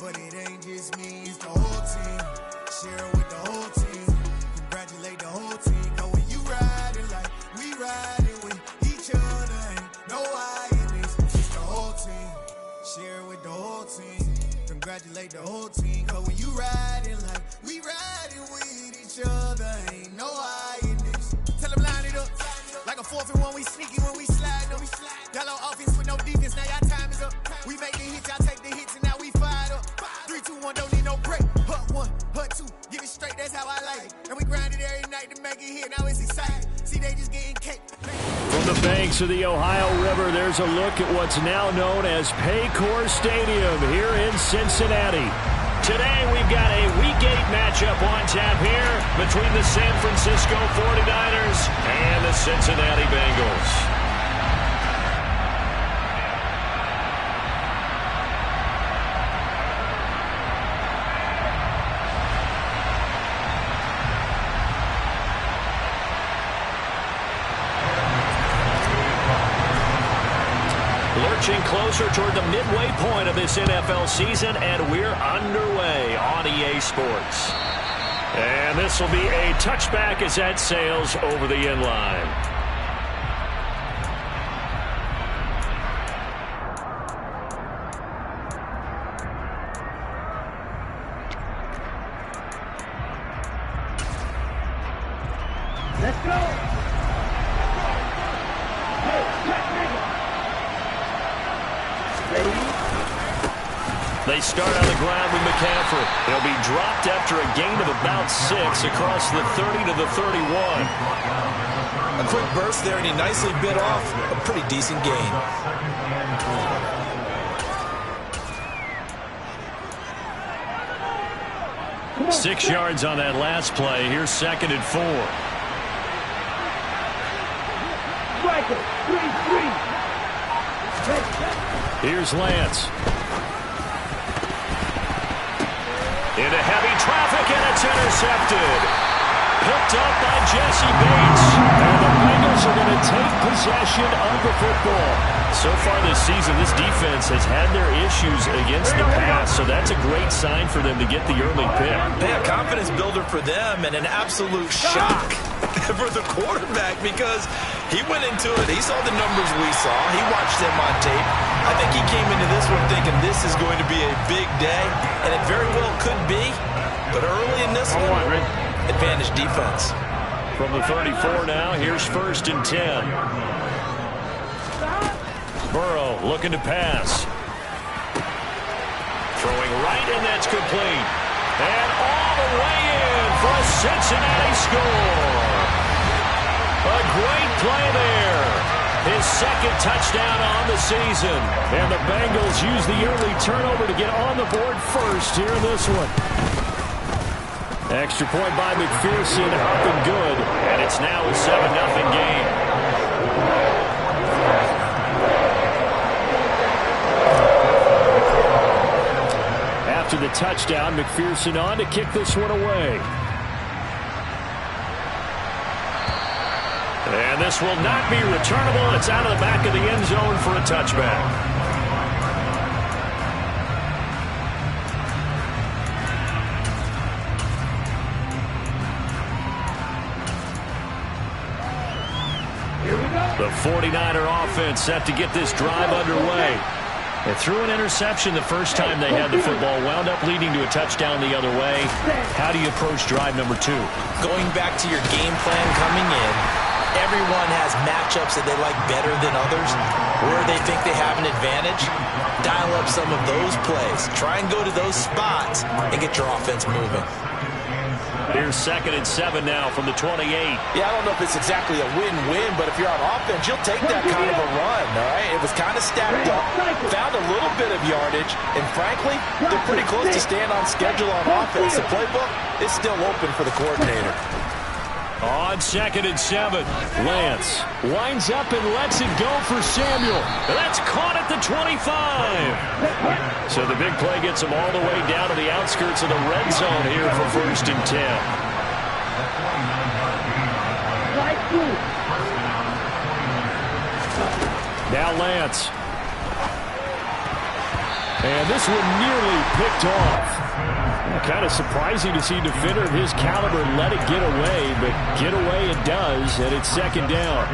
But it ain't just me, it's the whole team. Share it with the whole team. Congratulate the whole team. Cause when you riding like we riding with each other, ain't no I in this. It's the whole team. Share it with the whole team. Congratulate the whole team. Cause when you riding like we riding with each other, ain't no I in this. Tell them line it up. Like a 4th and 1, we sneaky when we slide them. Y'all on offense with no defense, now y'all time is up. We make the hits, y'all take the hits, and now we fired up. 3, 2, 1, don't need no break. Hut 1, hut 2, get it straight, that's how I like it. And we grind it every night to make it hit, now it's exciting. See, they just getting cake. From the banks of the Ohio River, there's a look at what's now known as Paycor Stadium here in Cincinnati. Today, we've got a Week 8 matchup on tap here between the San Francisco 49ers and the Cincinnati Bengals. Lurching closer toward the midway point of this NFL season, and we're underway on EA Sports. And this will be a touchback as that sails over the end line. Let's go! They start on the ground with McCaffrey. He'll be dropped after a gain of about 6 across the 30 to the 31. A quick burst there, and he nicely bit off a pretty decent gain. 6 yards on that last play. Here's 2nd and 4. Here's Lance. Into heavy traffic, and it's intercepted. Picked up by Jesse Bates. And the Bengals are going to take possession of the football. So far this season, this defense has had their issues against the pass, so that's a great sign for them to get the early pick. Yeah, confidence builder for them, and an absolute shock for the quarterback because he went into it. He saw the numbers we saw. He watched them on tape. I think he came into this one thinking this is going to be a big day, and it very well could be. But early in this one, advantage defense. From the 34 now, here's 1st and 10. Burrow looking to pass. Throwing right, and that's complete. And all the way in for a Cincinnati score. A great play there. His 2nd touchdown on the season. And the Bengals use the early turnover to get on the board first here in this one. Extra point by McPherson, up and good. And it's now a 7-0 game. After the touchdown, McPherson on to kick this one away. And this will not be returnable. It's out of the back of the end zone for a touchback. The 49er offense set to get this drive underway. They threw an interception the first time they had the football, wound up leading to a touchdown the other way. How do you approach drive number 2? Going back to your game plan coming in, everyone has matchups that they like better than others, where they think they have an advantage. Dial up some of those plays. Try and go to those spots and get your offense moving. Here's 2nd and 7 now from the 28. Yeah, I don't know if it's exactly a win-win, but if you're on offense, you'll take that kind of a run, all right? It was kind of stacked up, found a little bit of yardage, and frankly, they're pretty close to staying on schedule on offense. The playbook is still open for the coordinator. On 2nd and 7, Lance winds up and lets it go for Samuel. That's caught at the 25. So the big play gets him all the way down to the outskirts of the red zone here for 1st and 10. Now Lance. And this one nearly picked off. Kind of surprising to see a defender of his caliber let it get away, but get away it does, and it's second down.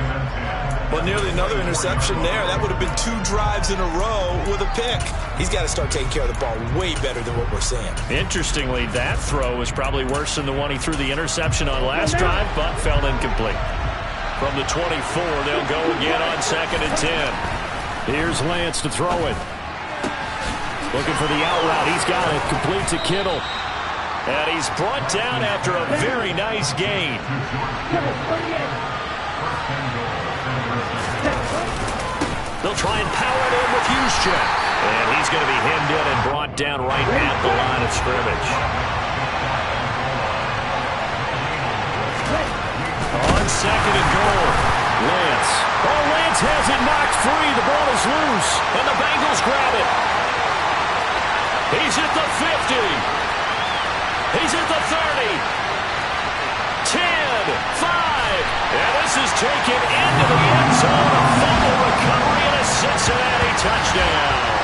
Well, nearly another interception there. That would have been 2 drives in a row with a pick. He's got to start taking care of the ball way better than what we're seeing. Interestingly, that throw was probably worse than the one he threw the interception on last drive, but fell incomplete. From the 24, they'll go again on 2nd and 10. Here's Lance to throw it. Looking for the out route. He's got it. Complete to Kittle. And he's brought down after a very nice gain. They'll try and power it in with Houston. And he's going to be hemmed in and brought down right at the line of scrimmage. On 2nd and goal, Lance. Oh, Lance has it knocked free. The ball is loose. And the Bengals grab it. He's at the 50. He's at the 30. 10, 5. And this is taken into the end zone. A fumble recovery and a Cincinnati touchdown.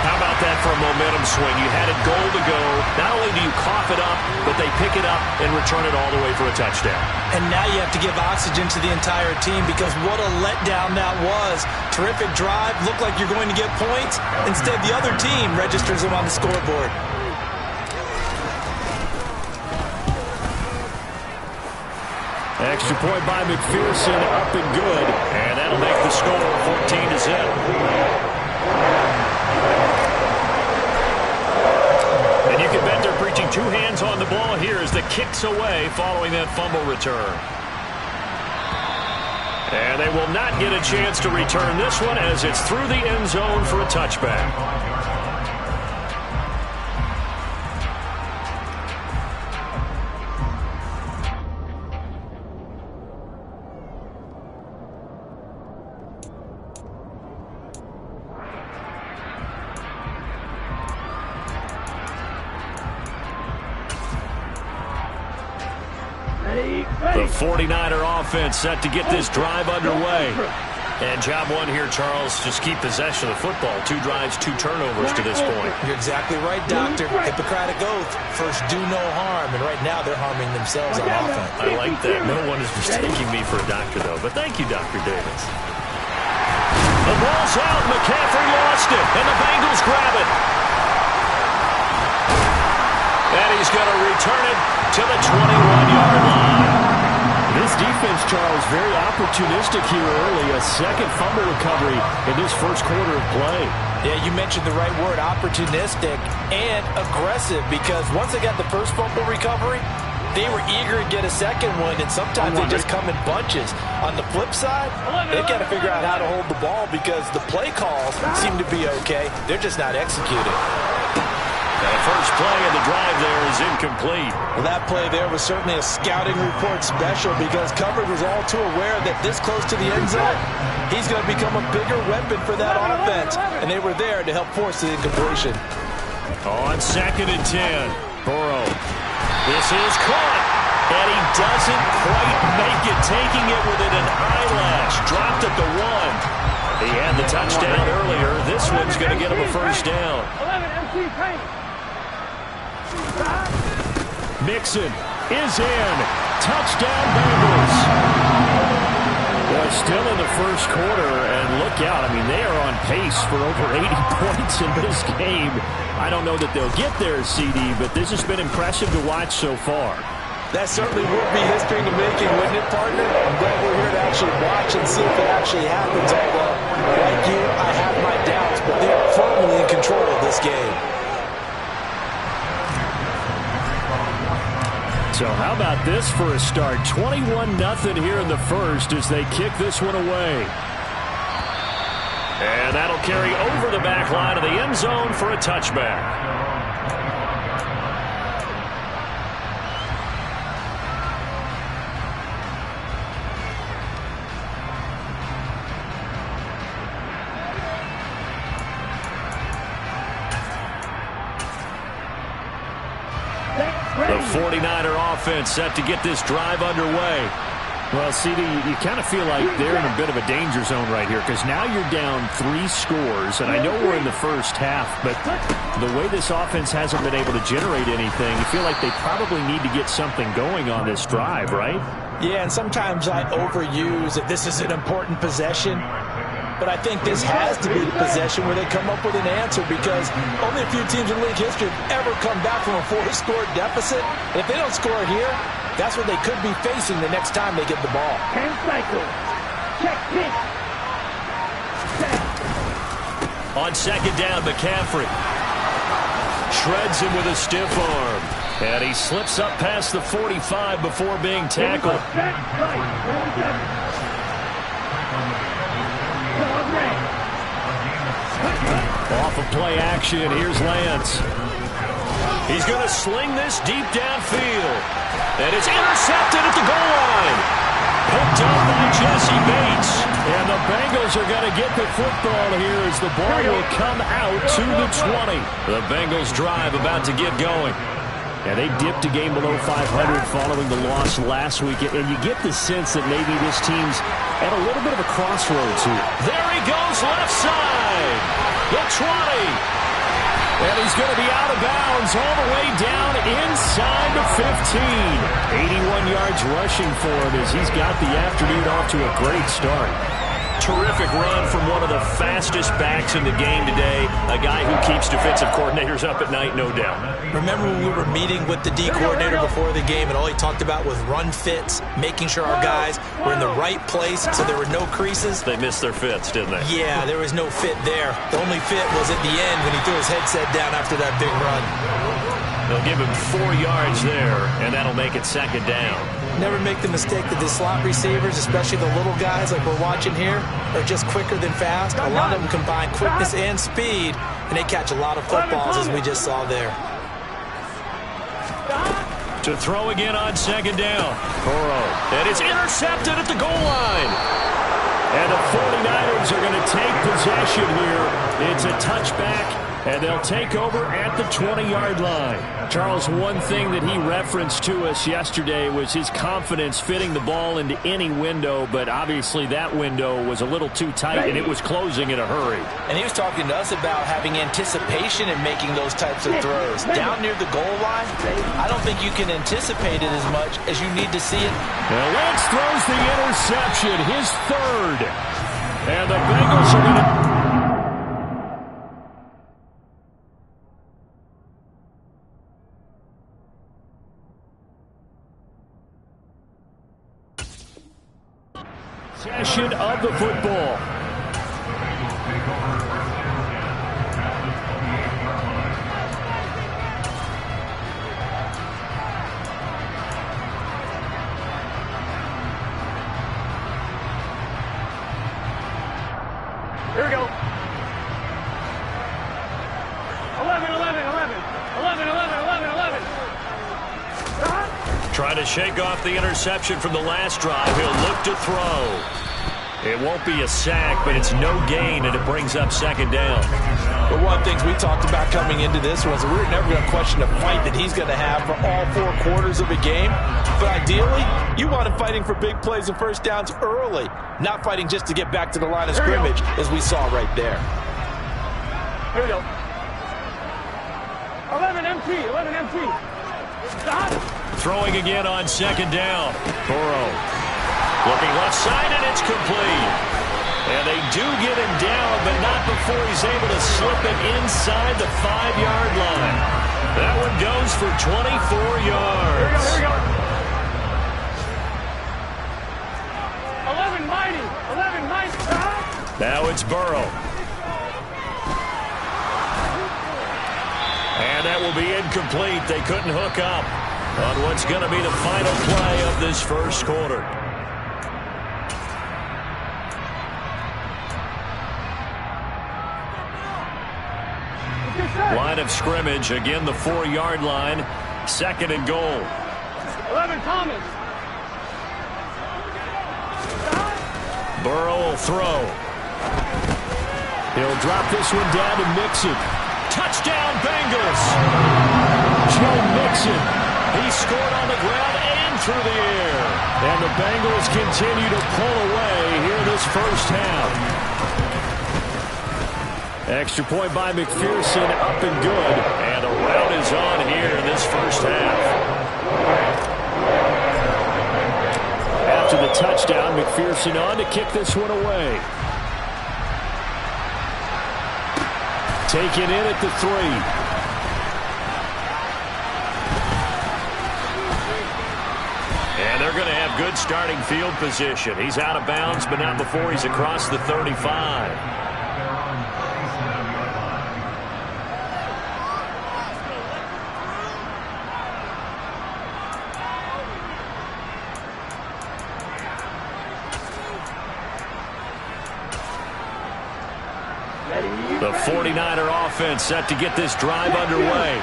How about that for a momentum swing? You had it goal to go. Not only do you cough it up, but they pick it up and return it all the way for a touchdown. And now you have to give oxygen to the entire team because what a letdown that was. Terrific drive. Looked like you're going to get points. Instead, the other team registers them on the scoreboard. Extra point by McPherson, up and good. And that'll make the score 14-0. And you can bet they're preaching 2 hands on the ball here as the kick's away following that fumble return. And they will not get a chance to return this one as it's through the end zone for a touchback. The 49er offense set to get this drive underway. And job one here, Charles, just keep possession of the football. 2 drives, 2 turnovers to this point. You're exactly right, Doctor. Hippocratic oath. First, do no harm. And right now, they're harming themselves on offense. I like that. No one is mistaking me for a doctor, though. But thank you, Dr. Davis. The ball's out. McCaffrey lost it. And the Bengals grab it. And he's going to return it to the 21-yard line. This defense, Charles, very opportunistic here early. A second fumble recovery in this first quarter of play. Yeah, you mentioned the right word, opportunistic and aggressive, because once they got the first fumble recovery, they were eager to get a second one, and sometimes they just come in bunches. On the flip side, they've got to figure out how to hold the ball because the play calls seem to be okay. They're just not executing. The first play of the drive there is incomplete. Well, that play there was certainly a scouting report special because coverage was all too aware that this close to the end zone, he's going to become a bigger weapon for that offense. And they were there to help force the incompletion. On 2nd and 10, Burrow. This is caught. And he doesn't quite make it, taking it within an eyelash. Dropped at the 1. He had the touchdown earlier. This one's going to get him a first down. Mixon is in. Touchdown Bengals. Well, still in the first quarter, and look out. I mean, they are on pace for over 80 points in this game. I don't know that they'll get there, CD, but this has been impressive to watch so far. That certainly would be history in the making, wouldn't it, partner? I'm glad we're here to actually watch and see if it actually happens. Although, like you, I have my doubts, but they're firmly in control of this game. So how about this for a start? 21-0 here in the first as they kick this one away. And that'll carry over the back line of the end zone for a touchback. The 49er offense set to get this drive underway. Well, CD, you kind of feel like they're in a bit of a danger zone right here because now you're down 3 scores, and I know we're in the first half, but the way this offense hasn't been able to generate anything, you feel like they probably need to get something going on this drive, right? Yeah, and sometimes I overuse that this is an important possession, but I think this has to be the possession where they come up with an answer because only a few teams in league history have ever come back from a 4-score deficit. And if they don't score here, that's what they could be facing the next time they get the ball. 10 cycles. Check pitch. On second down, McCaffrey shreds him with a stiff arm. And he slips up past the 45 before being tackled. Off of play action, here's Lance. He's going to sling this deep downfield. And it's intercepted at the goal line. Picked up by Jesse Bates. And the Bengals are going to get the football here as the ball will come out to the 20. The Bengals drive about to get going. And they dipped a game below 500 following the loss last week. And you get the sense that maybe this team's at a little bit of a crossroads here. There he goes, left side. The 20. And he's going to be out of bounds all the way down inside the 15. 81 yards rushing for him as he's got the afternoon off to a great start. Terrific run from one of the fastest backs in the game today. A guy who keeps defensive coordinators up at night, no doubt. Remember when we were meeting with the D coordinator before the game and all he talked about was run fits, making sure our guys were in the right place so there were no creases? They missed their fits, didn't they? Yeah, there was no fit there. The only fit was at the end when he threw his headset down after that big run. They'll give him 4 yards there, and that'll make it second down. Never make the mistake that the slot receivers, especially the little guys like we're watching here, are just quicker than fast. A lot of them combine quickness and speed, and they catch a lot of footballs as we just saw there. To throw again on second down. Burrow. And it's intercepted at the goal line. And the 49ers are going to take possession here. It's a touchback, and they'll take over at the 20-yard line. Charles, one thing that he referenced to us yesterday was his confidence fitting the ball into any window, but obviously that window was a little too tight, and it was closing in a hurry. And he was talking to us about having anticipation in making those types of throws. Down near the goal line, I don't think you can anticipate it as much as you need to see it. Now Lance throws the interception, his third. And the Bengals are going to... possession of the football. Here we go. 11, 11, 11. 11, 11, 11, 11. Trying to shake off the interception from the last drive. He'll look to throw. It won't be a sack, but it's no gain, and it brings up second down. But one of the things we talked about coming into this was that we were never going to question the fight that he's going to have for all 4 quarters of a game. But ideally, you want him fighting for big plays and first downs early, not fighting just to get back to the line of scrimmage, as we saw right there. Here we go. 11 MT, 11 MT. Stop. Throwing again on second down. Burrow looking left side, and it's complete. And they do get him down, but not before he's able to slip it inside the 5-yard line. That one goes for 24 yards. Here we go. 11 mighty. 11 mighty. Now it's Burrow. And that will be incomplete. They couldn't hook up on what's going to be the final play of this first quarter. Line of scrimmage, again the 4-yard line, second and goal. 11 Thomas. Burrow will throw. He'll drop this one down to Mixon. Touchdown Bengals! Joe Mixon He scored on the ground and through the air. And the Bengals continue to pull away here in this first half. Extra point by McPherson, up and good. And the rout is on here in this first half. After the touchdown, McPherson on to kick this one away. Taken in at the 3. And they're going to have good starting field position. He's out of bounds, but not before he's across the 35. The 49er offense set to get this drive underway.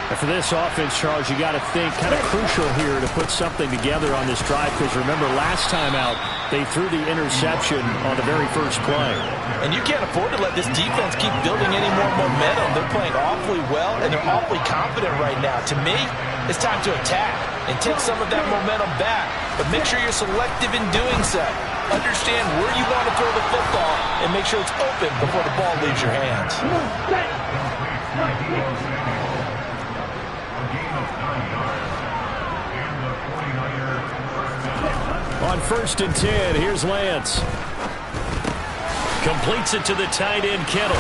And for this offense, Charles, you got to think kind of crucial here to put something together on this drive, because remember last time out they threw the interception on the very first play. And you can't afford to let this defense keep building any more momentum. They're playing awfully well, and they're awfully confident right now. To me, it's time to attack and take some of that momentum back. But make sure you're selective in doing so. Understand where you want to throw the football and make sure it's open before the ball leaves your hands. On 1st and 10, here's Lance. Completes it to the tight end, Kittle.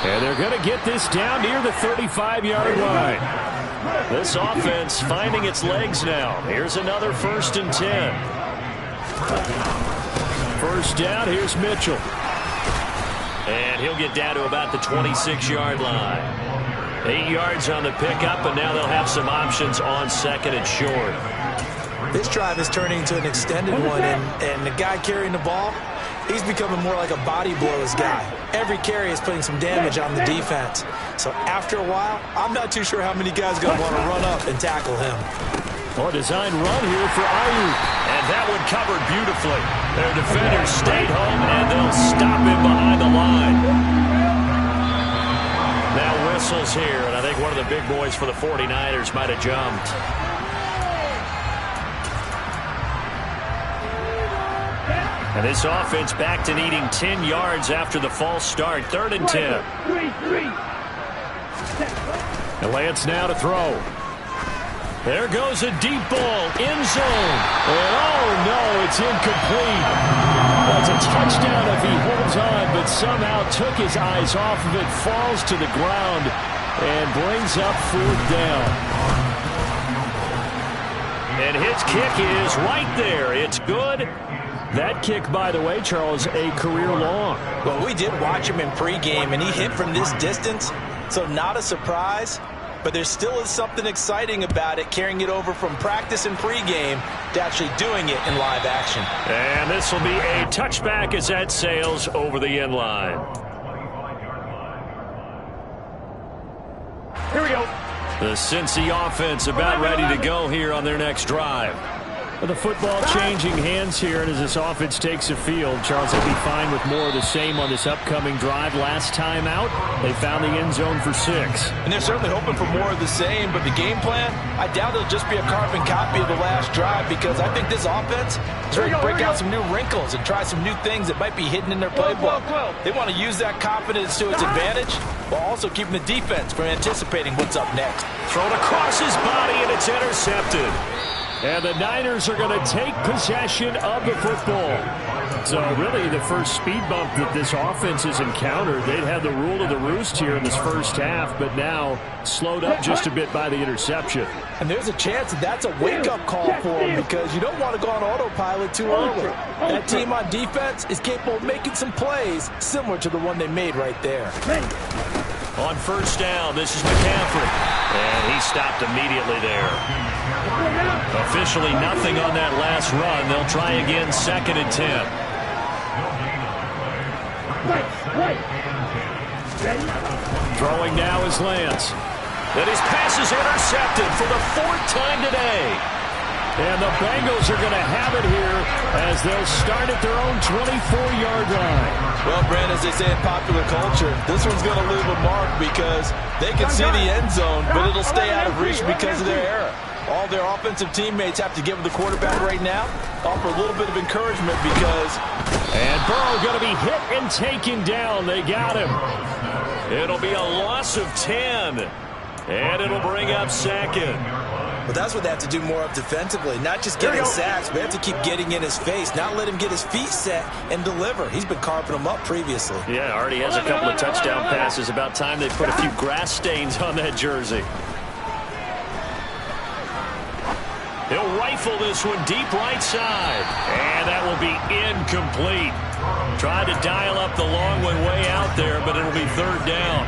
And they're going to get this down near the 35-yard line. This offense finding its legs now. Here's another 1st and 10. First down, here's Mitchell. And he'll get down to about the 26-yard line. 8 yards on the pickup, and now they'll have some options on 2nd and short. This drive is turning into an extended one, and the guy carrying the ball, he's becoming more like a body blows guy. Every carry is putting some damage on the defense. So after a while, I'm not too sure how many guys are going to want to run up and tackle him. A design run here for Ayuk. And that one covered beautifully. Their defenders stayed home, and they'll stop him behind the line. Now whistles here, and I think one of the big boys for the 49ers might have jumped. And this offense back to needing 10 yards after the false start. 3rd and 10. And Lance now to throw. There goes a deep ball, end zone. And oh no, it's incomplete. That's a touchdown if he holds on, but somehow took his eyes off of it, falls to the ground, and brings up 4th down. And his kick is right there. It's good. That kick, by the way, Charles, a career long. Well, we did watch him in pregame, and he hit from this distance, so not a surprise. But there still is something exciting about it, carrying it over from practice and pregame to actually doing it in live action. And this will be a touchback as that sails over the end line. Here we go. The Cincy offense about ready to go here on their next drive. The football changing hands here, and as this offense takes the field, Charles, they'll be fine with more of the same on this upcoming drive. Last time out, they found the end zone for 6. And they're certainly hoping for more of the same, but the game plan, I doubt it'll just be a carbon copy of the last drive, because I think this offense is ready to break out some new wrinkles and try some new things that might be hidden in their playbook. They want to use that confidence to its advantage, while also keeping the defense from anticipating what's up next. Thrown across his body, and it's intercepted. And the Niners are going to take possession of the football. So really the first speed bump that this offense has encountered. They'd had the rule of the roost here in this first half, but now slowed up just a bit by the interception. And there's a chance that that's a wake-up call for them, because you don't want to go on autopilot too early. That team on defense is capable of making some plays similar to the one they made right there. On 1st down, this is McCaffrey. And he stopped immediately there. Officially nothing on that last run. They'll try again 2nd and 10. Throwing now is Lance. And his pass is intercepted for the 4th time today. And the Bengals are going to have it here as they'll start at their own 24-yard line. Well, Brand, as they say in popular culture, this one's going to leave a mark because they can see the end zone, but it'll stay out of reach because of their error. All their offensive teammates have to give the quarterback right now, offer a little bit of encouragement because... And Burrow going to be hit and taken down. They got him. It'll be a loss of 10, and it'll bring up second. But that's what they have to do more of defensively, not just getting sacks, but they have to keep getting in his face, not let him get his feet set and deliver. He's been carving them up previously. Yeah, already has a couple of touchdown passes. About time they put a few grass stains on that jersey. He'll rifle this one deep right side. And that will be incomplete. Tried to dial up the long one way out there, but it'll be third down.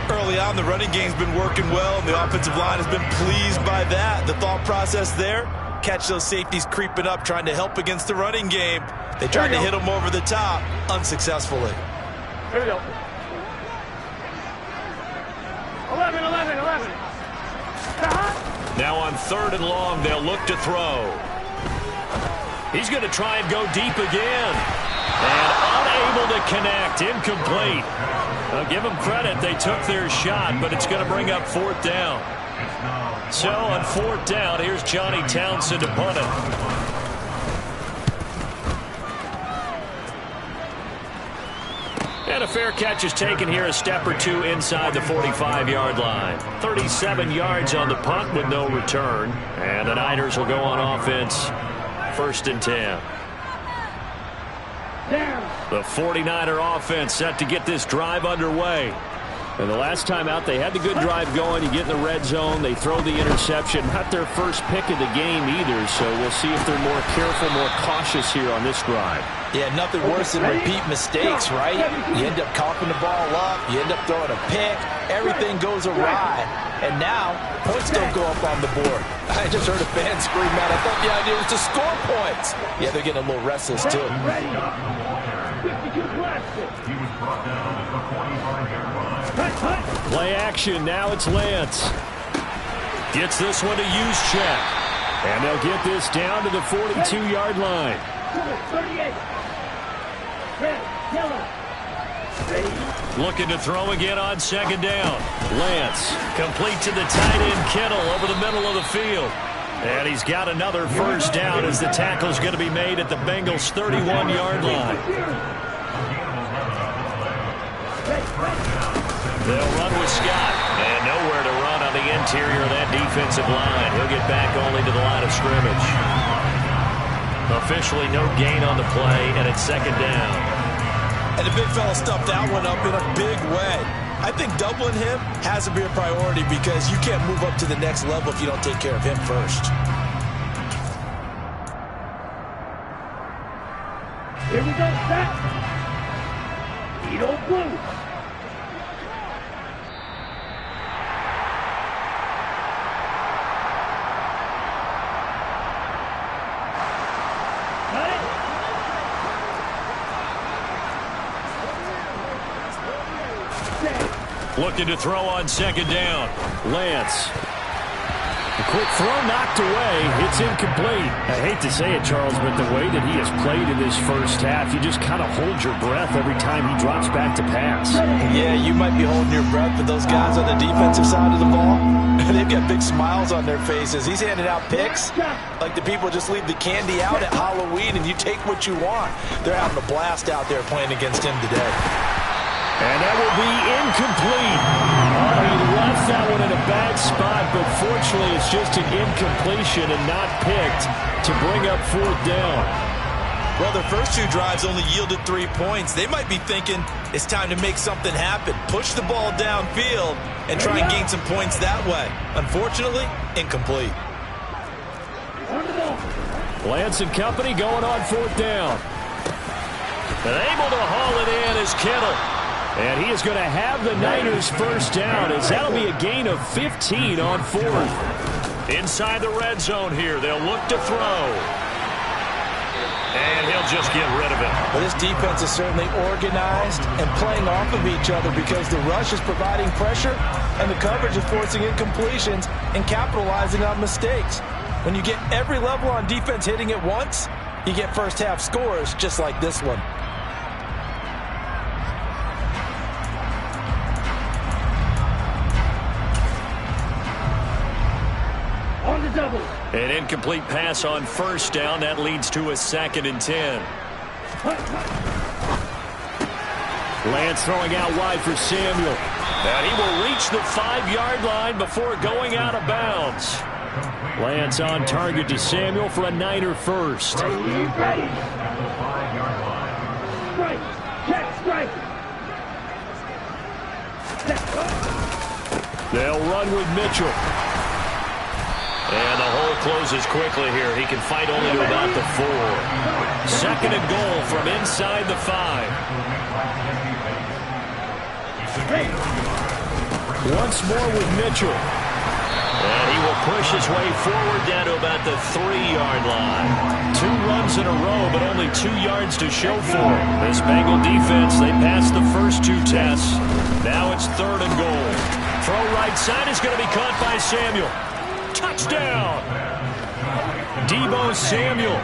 Early on, the running game's been working well, and the offensive line has been pleased by that. The thought process there, catch those safeties creeping up, trying to help against the running game. They tried to hit them over the top, unsuccessfully. Here we go. 11. Now on third and long, they'll look to throw. He's going to try and go deep again. And unable to connect, incomplete. I'll give them credit, they took their shot, but it's going to bring up fourth down. So on fourth down, here's Johnny Townsend to punt it. And a fair catch is taken here, a step or two inside the 45-yard line. 37 yards on the punt with no return. And the Niners will go on offense, first and 10. The 49er offense set to get this drive underway. And the last time out, they had the good drive going. You get in the red zone, they throw the interception. Not their first pick of the game either, so we'll see if they're more careful, more cautious here on this drive. Yeah, nothing worse than repeat mistakes, right? You end up coughing the ball up, you end up throwing a pick, everything goes awry, and now points don't go up on the board. I just heard a fan scream out, I thought the idea was to score points. Yeah, they're getting a little restless too. Play action, now it's Lance. Gets this one to Juszczyk. And they'll get this down to the 42-yard line. 38. Looking to throw again on second down. Lance complete to the tight end Kittle over the middle of the field. And he's got another first down as the tackle's going to be made at the Bengals' 31-yard line. They'll run with Scott. And nowhere to run on the interior of that defensive line. He'll get back only to the line of scrimmage. Officially no gain on the play, and it's second down. And the big fella stuffed that one up in a big way. I think doubling him has to be a priority because you can't move up to the next level if you don't take care of him first. Here we go, set. Edo blue. Looking to throw on second down. Lance. A quick throw knocked away. It's incomplete. I hate to say it, Charles, but the way that he has played in this first half, you just kind of hold your breath every time he drops back to pass. Yeah, you might be holding your breath, but those guys on the defensive side of the ball, they've got big smiles on their faces. He's handing out picks like the people just leave the candy out at Halloween and you take what you want. They're having a blast out there playing against him today. And that will be incomplete. Oh, he left that one in a bad spot, but fortunately it's just an incompletion and not picked to bring up fourth down. Well, their first two drives only yielded 3 points. They might be thinking it's time to make something happen. Push the ball downfield and try and gain some points that way. Unfortunately, incomplete. Lance and company going on fourth down. And able to haul it in is Kittle. And he is going to have the Niners first down as that'll be a gain of 15 on fourth. Inside the red zone here, they'll look to throw. And he'll just get rid of it. Well, this defense is certainly organized and playing off of each other because the rush is providing pressure and the coverage is forcing incompletions and capitalizing on mistakes. When you get every level on defense hitting at once, you get first half scores just like this one. On the double. An incomplete pass on first down. That leads to a 2nd and 10. Lance throwing out wide for Samuel. And he will reach the 5-yard line before going out of bounds. Lance on target to Samuel for a Niner first. Ready. Strike. Check. Strike. They'll run with Mitchell. And the hole closes quickly here. He can fight only to about the 4. 2nd and goal from inside the 5. Once more with Mitchell. And he will push his way forward down to about the 3-yard line. 2 runs in a row, but only 2 yards to show for it. This Bengal defense, they passed the first 2 tests. Now it's 3rd and goal. Throw right side is going to be caught by Samuel. Touchdown! Deebo Samuel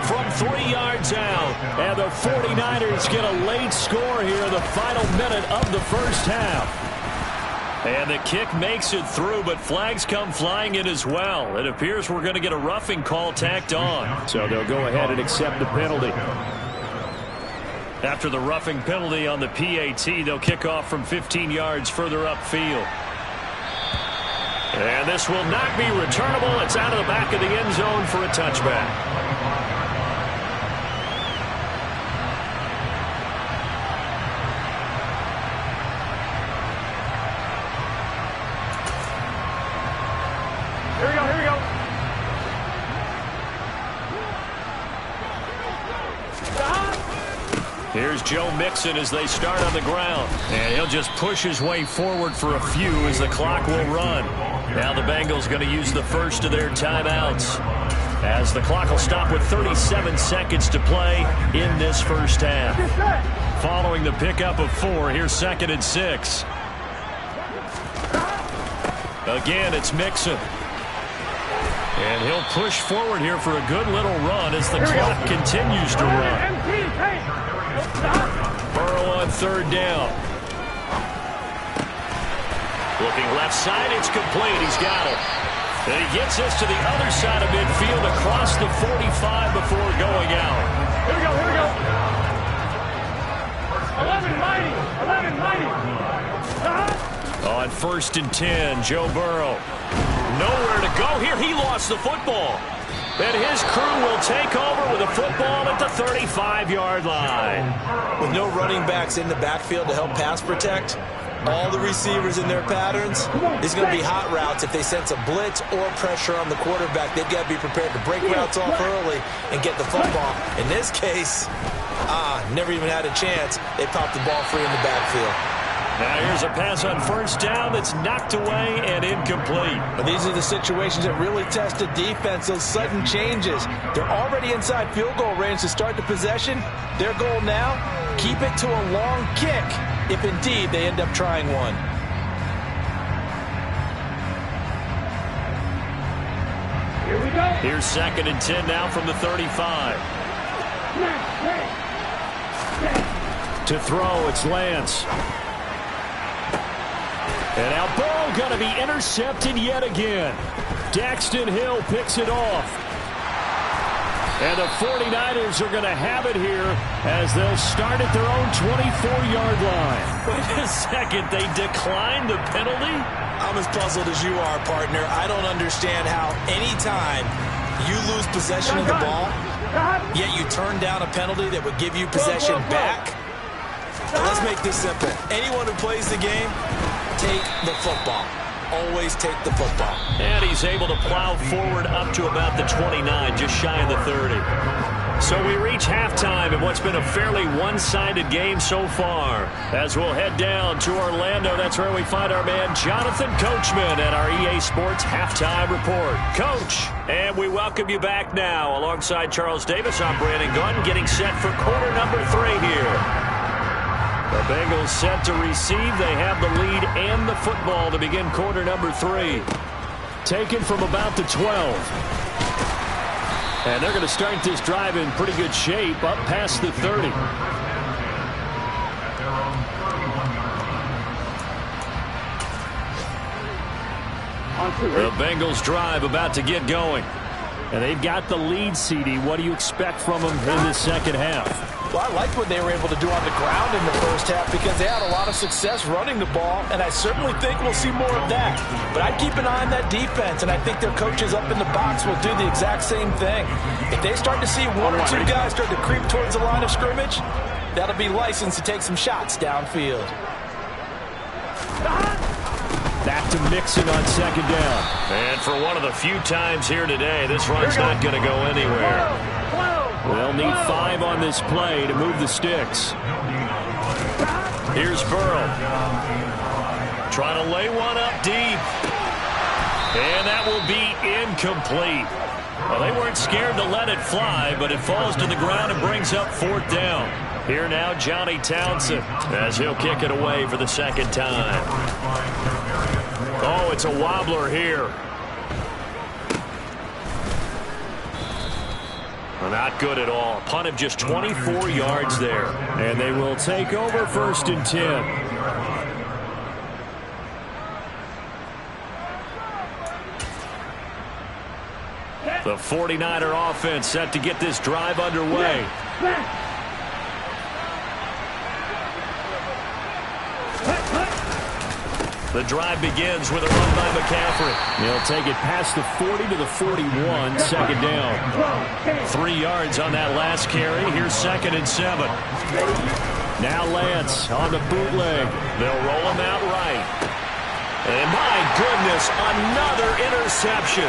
from 3 yards out. And the 49ers get a late score here in the final minute of the first half. And the kick makes it through, but flags come flying in as well. It appears we're going to get a roughing call tacked on. So they'll go ahead and accept the penalty. After the roughing penalty on the PAT, they'll kick off from 15 yards further upfield. And this will not be returnable. It's out of the back of the end zone for a touchback. Here we go. Here's Joe Mixon as they start on the ground. And he'll just push his way forward for a few as the clock will run. Now the Bengals going to use the first of their timeouts, as the clock will stop with 37 seconds to play in this first half. Following the pickup of 4, here's 2nd and 6. Again, it's Mixon. And he'll push forward here for a good little run as the clock continues to run. Burrow on 3rd down. Looking left side, it's complete. He's got it. And he gets this to the other side of midfield across the 45 before going out. Here we go. 11 mighty. On 1st and 10, Joe Burrow. Nowhere to go here. He lost the football. And his crew will take over with a football at the 35-yard line. With no running backs in the backfield to help pass protect, all the receivers in their patterns, it's going to be hot routes. If they sense a blitz or pressure on the quarterback, they've got to be prepared to break routes off early and get the football. In this case, never even had a chance. They popped the ball free in the backfield. Now here's a pass on 1st down that's knocked away and incomplete. But these are the situations that really test the defense, those sudden changes. They're already inside field goal range to start the possession. Their goal now, keep it to a long kick, if indeed they end up trying one. Here we go. Here's 2nd and 10 now from the 35. To throw, it's Lance. And now Burrow going to be intercepted yet again. Daxton Hill picks it off. And the 49ers are going to have it here as they'll start at their own 24-yard line. Wait a second, they declined the penalty? I'm as puzzled as you are, partner. I don't understand how any time you lose possession of the ball, yet you turn down a penalty that would give you possession back. But let's make this simple. Anyone who plays the game, take the football. Always take the football. And he's able to plow forward up to about the 29, just shy of the 30. So we reach halftime in what's been a fairly one-sided game so far. As we'll head down to Orlando, that's where we find our man Jonathan Coachman at our EA Sports Halftime Report. Coach, and we welcome you back now. Alongside Charles Davis, I'm Brandon Gunn, getting set for quarter number 3 here. The Bengals set to receive. They have the lead and the football to begin quarter number 3. Taken from about the 12. And they're going to start this drive in pretty good shape, up past the 30. The Bengals drive about to get going. And they've got the lead, CD. What do you expect from them in the second half? Well, I liked what they were able to do on the ground in the first half because they had a lot of success running the ball, and I certainly think we'll see more of that. But I'd keep an eye on that defense, and I think their coaches up in the box will do the exact same thing. If they start to see one or two guys start to creep towards the line of scrimmage, that'll be licensed to take some shots downfield. Back to Mixon on second down. And for one of the few times here today, this run's not going to go anywhere. They'll need 5 on this play to move the sticks. Here's Burrow. Trying to lay one up deep. And that will be incomplete. Well, they weren't scared to let it fly, but it falls to the ground and brings up 4th down. Here now, Johnny Townsend, as he'll kick it away for the second time. Oh, it's a wobbler here. Well, not good at all. Punt of just 24 yards there. And they will take over 1st and 10. The 49er offense set to get this drive underway. The drive begins with a run by McCaffrey. He'll take it past the 40 to the 41, second down. 3 yards on that last carry. Here's 2nd and 7. Now Lance on the bootleg. They'll roll him out right. And my goodness, another interception.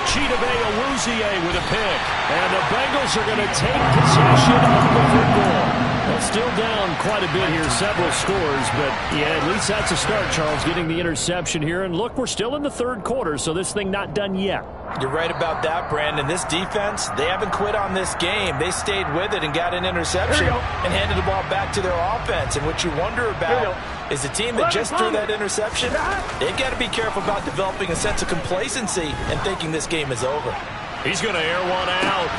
Chidobe Awuzie with a pick. And the Bengals are going to take possession of the football. Well, still down quite a bit here, several scores, but yeah, at least that's a start, Charles, getting the interception here. And look, we're still in the 3rd quarter, so this thing not done yet. You're right about that, Brandon. This defense, they haven't quit on this game. They stayed with it and got an interception and handed the ball back to their offense. And what you wonder about is the team that just threw that interception, they've got to be careful about developing a sense of complacency and thinking this game is over. He's going to air one out.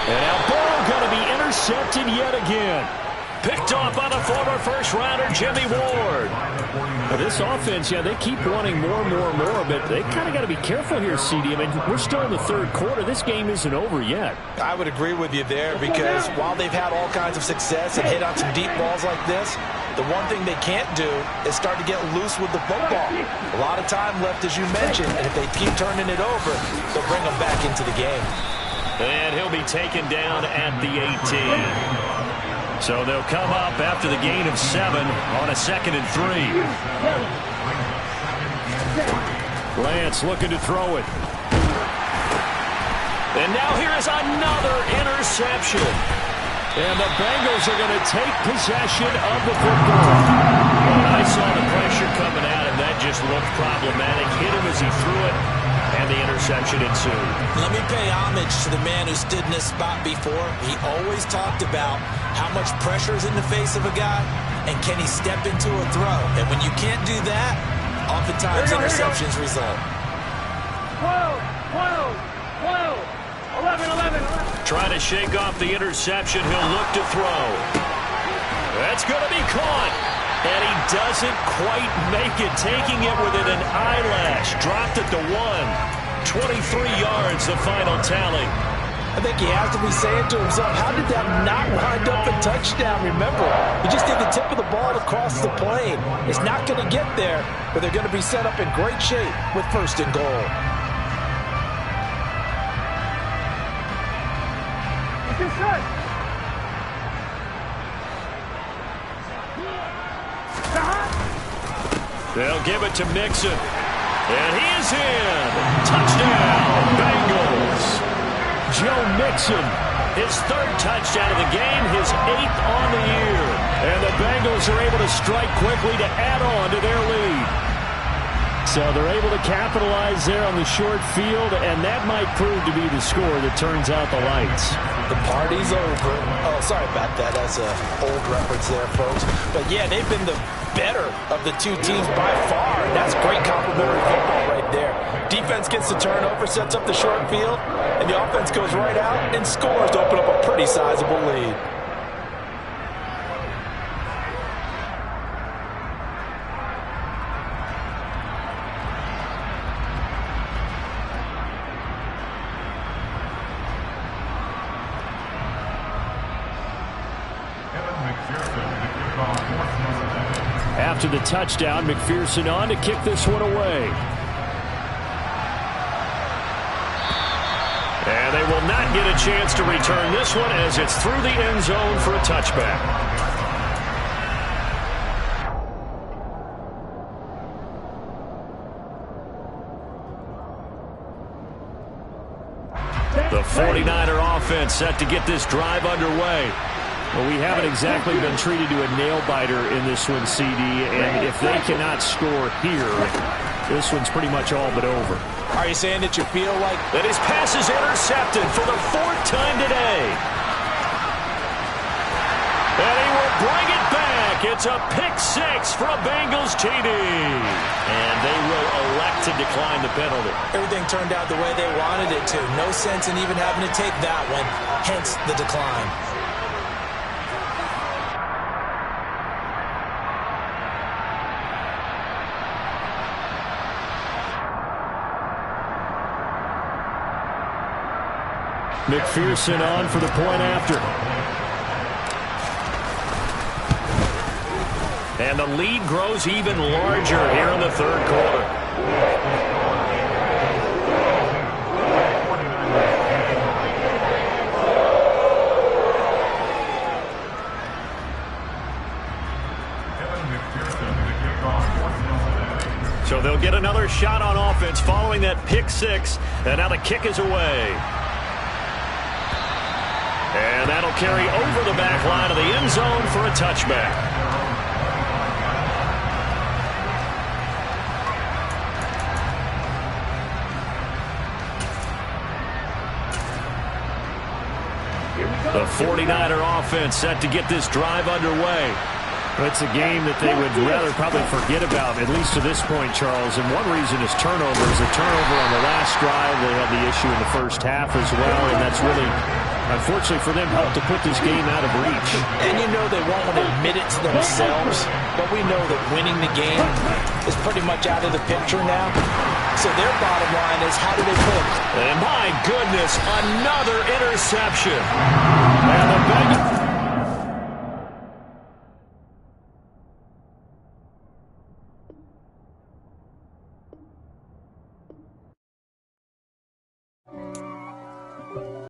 And now ball going to be intercepted yet again. Picked off by the former first-rounder Jimmy Ward. Now this offense, yeah, they keep wanting more and more and more, but they kind of got to be careful here, CD. I mean, we're still in the 3rd quarter. This game isn't over yet. I would agree with you there because while they've had all kinds of success and hit on some deep balls like this, the one thing they can't do is start to get loose with the football. A lot of time left, as you mentioned, and if they keep turning it over, they'll bring them back into the game. And he'll be taken down at the 18. So they'll come up after the gain of 7 on a 2nd and 3. Lance looking to throw it. And now here is another interception. And the Bengals are going to take possession of the football. And I saw the pressure coming at him. That just looked problematic. Hit him as he threw it. And the interception ensued. Let me pay homage to the man who stood in this spot before. He always talked about how much pressure is in the face of a guy and can he step into a throw. And when you can't do that, oftentimes interceptions result. 11. Trying to shake off the interception. He'll look to throw. That's going to be caught. And he doesn't quite make it, taking it within an eyelash. Dropped at the 1. 23 yards, the final tally. I think he has to be saying to himself, how did that not wind up a touchdown? Remember, he just did the tip of the ball across the plane. It's not going to get there, but they're going to be set up in great shape with 1st and goal. They'll give it to Mixon. And he is in. Touchdown, Bengals. Joe Mixon, his 3rd touchdown of the game, his 8th on the year. And the Bengals are able to strike quickly to add on to their lead. So they're able to capitalize there on the short field, and that might prove to be the score that turns out the lights. The party's over. Oh, sorry about that. That's an old reference there, folks. But, yeah, they've been the better of the two teams by far. That's great complementary football right there. Defense gets the turnover, sets up the short field, and the offense goes right out and scores to open up a pretty sizable lead. After the touchdown, McPherson on to kick this one away. And they will not get a chance to return this one as it's through the end zone for a touchback. The 49er offense set to get this drive underway. Well, we haven't exactly been treated to a nail-biter in this one, CD, and if they cannot score here, this one's pretty much all but over. Are you saying that you feel like that his pass is intercepted for the 4th time today? And he will bring it back. It's a pick-6 for a Bengals TD. And they will elect to decline the penalty. Everything turned out the way they wanted it to. No sense in even having to take that one, hence the decline. McPherson on for the point after. And the lead grows even larger here in the third quarter. So they'll get another shot on offense following that pick-6, and now the kick is away. And that'll carry over the back line of the end zone for a touchback. The 49er offense set to get this drive underway. It's a game that they would rather probably forget about, at least to this point, Charles. And one reason is turnovers. A turnover on the last drive. They had the issue in the first half as well, and that's really, unfortunately for them, helped to put this game out of reach. And you know they won't want to admit it to themselves, but we know that winning the game is pretty much out of the picture now. So their bottom line is, how do they play? And my goodness, another interception. And the Bengals